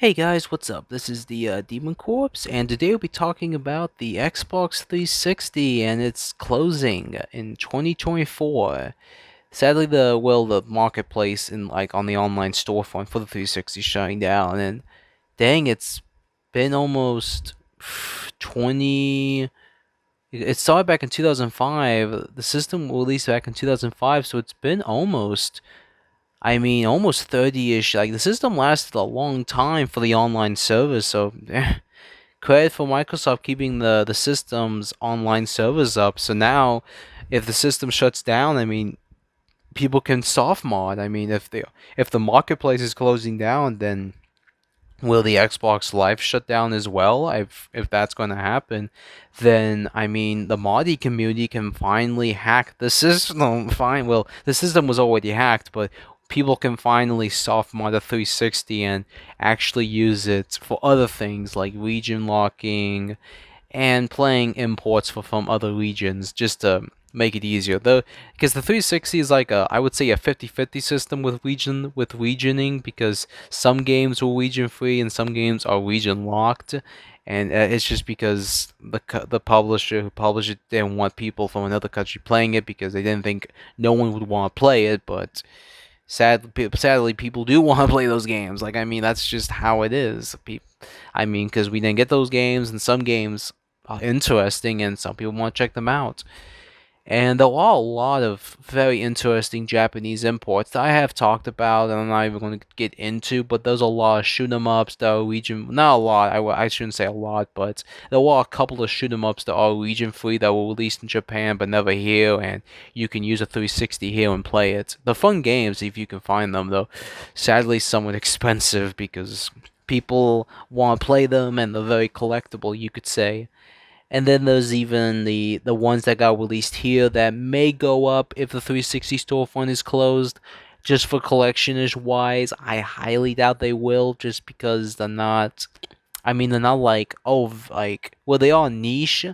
Hey guys, what's up? This is the Demon Corpse, and today we'll be talking about the Xbox 360 and its closing in 2024. Sadly, the marketplace in on the online storefront for the 360 is shutting down, and dang, it's been almost 20. It started back in 2005. The system released back in 2005, so it's been almost 30-ish. Like the system lasted a long time for the online service, so credit for Microsoft keeping the system's online servers up. So now, if the system shuts down, people can soft mod. If the marketplace is closing down, then will the Xbox Live shut down as well? If that's going to happen, then the modding community can finally hack the system. Fine, well, the system was already hacked, but people can finally soft mod a 360 and actually use it for other things like region locking and playing imports from other regions just to make it easier. Though, because the 360 is I would say a 50-50 system with regioning, because some games were region free and some games are region locked. And it's just because the publisher who published it didn't want people from another country playing it because they didn't think no one would want to play it. But sadly, people do want to play those games. That's just how it is. Because we didn't get those games, and some games are interesting, and some people want to check them out. And there are a lot of very interesting Japanese imports that I have talked about, and I'm not even going to get into. But there's a lot of shoot 'em ups that are region, not a lot. I shouldn't say a lot, but there are a couple of shoot 'em ups that are region free that were released in Japan but never here, and you can use a 360 here and play it. They're fun games if you can find them, though. Sadly, somewhat expensive because people want to play them, and they're very collectible, you could say. And then there's even the ones that got released here that may go up if the 360 storefront is closed. Just for collectionist wise, I highly doubt they will, just because they're not. They're not well, they are niche,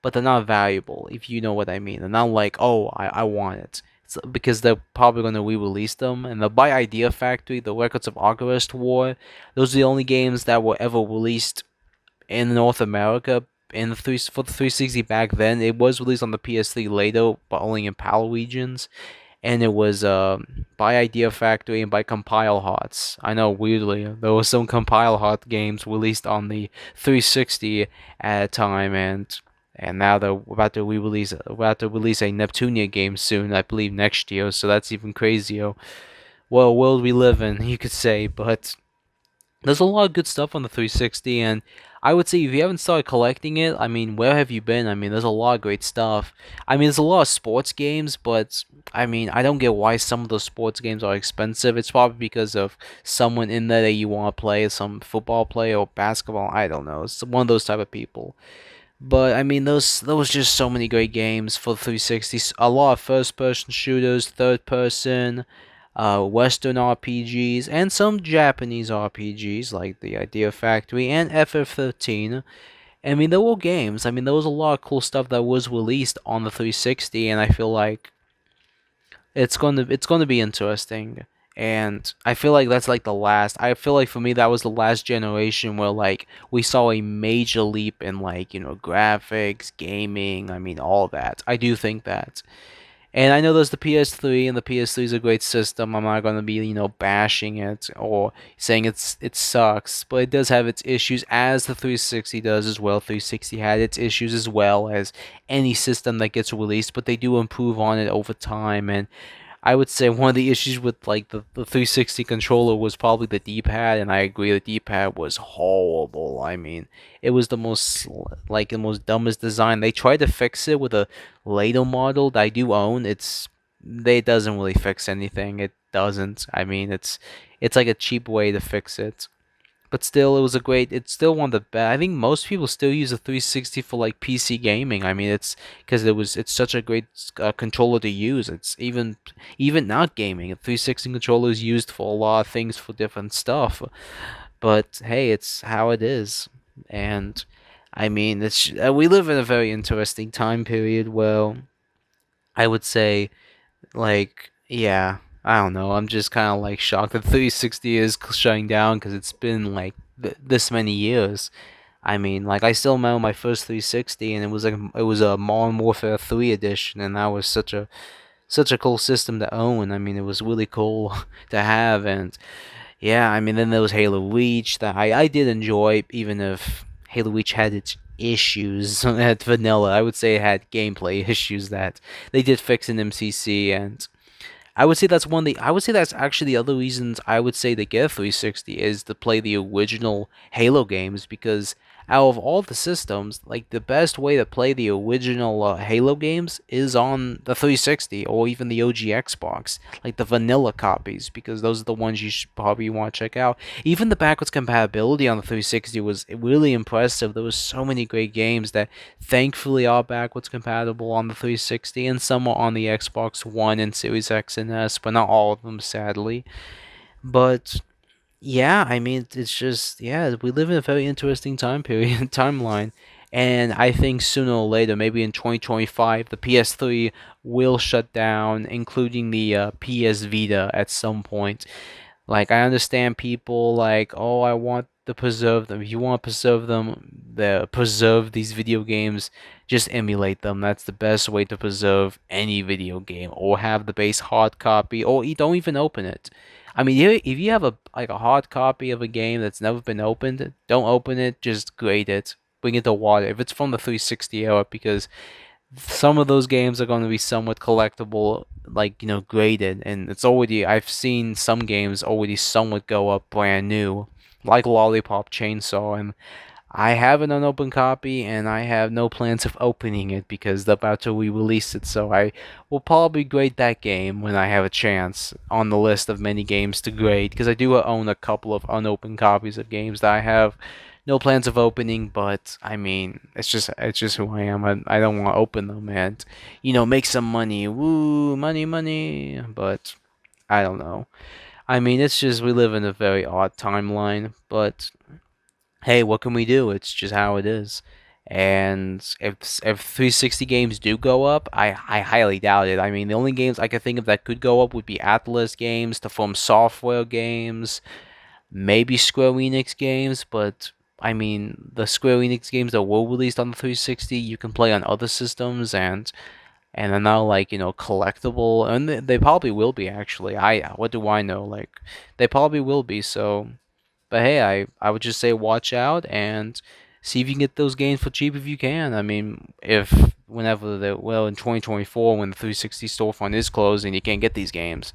but they're not valuable. If you know what I mean, they're not like, oh, I want it. It's because they're probably gonna re-release them, and the by Idea Factory, the Records of Agarest War, those are the only games that were ever released in North America in for the 360 back then. It was released on the PS3 later, but only in PAL regions. And it was by Idea Factory and by Compile Hearts. I know, weirdly, there was some Compile Heart games released on the 360 at a time, and now they're about to release a Neptunia game soon, I believe next year. So that's even crazier. Well, world we live in, you could say, but there's a lot of good stuff on the 360, and I would say if you haven't started collecting it, where have you been? There's a lot of great stuff. There's a lot of sports games, but I don't get why some of those sports games are expensive. It's probably because of someone in there that you want to play, some football player or basketball. I don't know. It's one of those type of people. But there was just so many great games for the 360. A lot of first-person shooters, third-person, Western RPGs, and some Japanese RPGs like the Idea Factory and FF13. There were games. There was a lot of cool stuff that was released on the 360, and I feel like it's gonna be interesting. And I feel like that's like the last. I feel like for me that was the last generation where we saw a major leap in graphics, gaming. All that. I do think that. And I know there's the PS3, and the PS3 is a great system. I'm not gonna be, bashing it or saying it sucks, but it does have its issues, as the 360 does as well. 360 had its issues as well as any system that gets released, but they do improve on it over time. And I would say one of the issues with the 360 controller was probably the D-pad, and I agree the D-pad was horrible. It was the most dumbest design. They tried to fix it with a later model that I do own. It doesn't really fix anything. It doesn't. It's like a cheap way to fix it. But still, it's still one of the best. I think most people still use a 360 for PC gaming. It's because it's such a great controller to use. It's even not gaming. A 360 controller is used for a lot of things for different stuff. But hey, it's how it is. And we live in a very interesting time period. Well, I would say yeah, I don't know. I'm just kind of shocked that 360 is shutting down because it's been this many years. I mean, like I still remember my first 360, and it was a Modern Warfare 3 edition, and that was such a cool system to own. I mean, it was really cool to have, and yeah, I mean, then there was Halo Reach that I did enjoy, even if Halo Reach had its issues at vanilla. I would say it had gameplay issues that they did fix in MCC, and I would say that's one of the. I would say that's actually the other reasons I would say to get a 360 is to play the original Halo games, because out of all the systems, like the best way to play the original Halo games is on the 360 or even the OG Xbox, like the vanilla copies, because those are the ones you should probably want to check out. Even the backwards compatibility on the 360 was really impressive. There was so many great games that thankfully are backwards compatible on the 360, and some are on the Xbox One and Series X and S, but not all of them, sadly. But yeah, I mean, it's just, yeah, we live in a very interesting time period, timeline. And I think sooner or later, maybe in 2025, the PS3 will shut down, including the PS Vita at some point. Like, I understand people like, oh, I want to preserve them. If you want to preserve these video games, just emulate them. That's the best way to preserve any video game, or have the base hard copy, or you don't even open it. I mean, if you have a like a hard copy of a game that's never been opened, don't open it. Just grade it, bring it to water. If it's from the 360 era, because some of those games are going to be somewhat collectible, like, graded, and it's already, I've seen some games already somewhat go up brand new, like Lollipop Chainsaw, and I have an unopened copy, and I have no plans of opening it because they're about to re-release it, so I will probably grade that game when I have a chance on the list of many games to grade, because I do own a couple of unopened copies of games that I have no plans of opening, but I mean, it's just who I am. I don't want to open them and make some money. Woo, money, money. But I don't know. I mean, it's just we live in a very odd timeline, but hey, what can we do? It's just how it is. And if 360 games do go up, I highly doubt it. I mean, the only games I could think of that could go up would be Atlas games, the From Software games, maybe Square Enix games, but I mean, the Square Enix games that were released on the 360, you can play on other systems, and they're now, like, collectible, and they probably will be, actually. What do I know? Like, they probably will be. So, but hey, I would just say watch out and see if you can get those games for cheap if you can. I mean, if whenever in 2024, when the 360 storefront is closed and you can't get these games.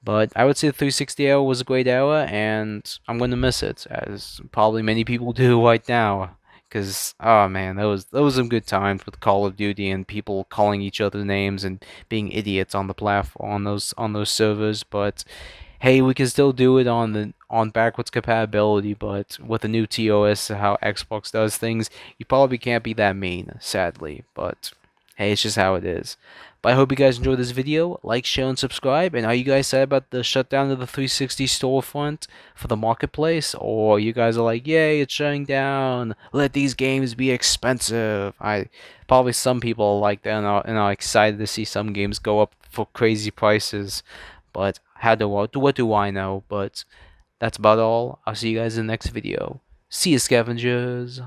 But I would say the 360 era was a great era, and I'm going to miss it, as probably many people do right now. Because, oh man, that was some good times with Call of Duty and people calling each other names and being idiots on the platform on those servers. But hey, we can still do it on backwards compatibility. But with the new TOS, how Xbox does things, you probably can't be that mean, sadly. But hey, it's just how it is. But I hope you guys enjoyed this video. Like, share, and subscribe. And are you guys sad about the shutdown of the 360 storefront for the marketplace? Or you guys are like, yay, it's shutting down. Let these games be expensive. Probably some people are like that, and are excited to see some games go up for crazy prices. But what do I know? But that's about all. I'll see you guys in the next video. See you, scavengers.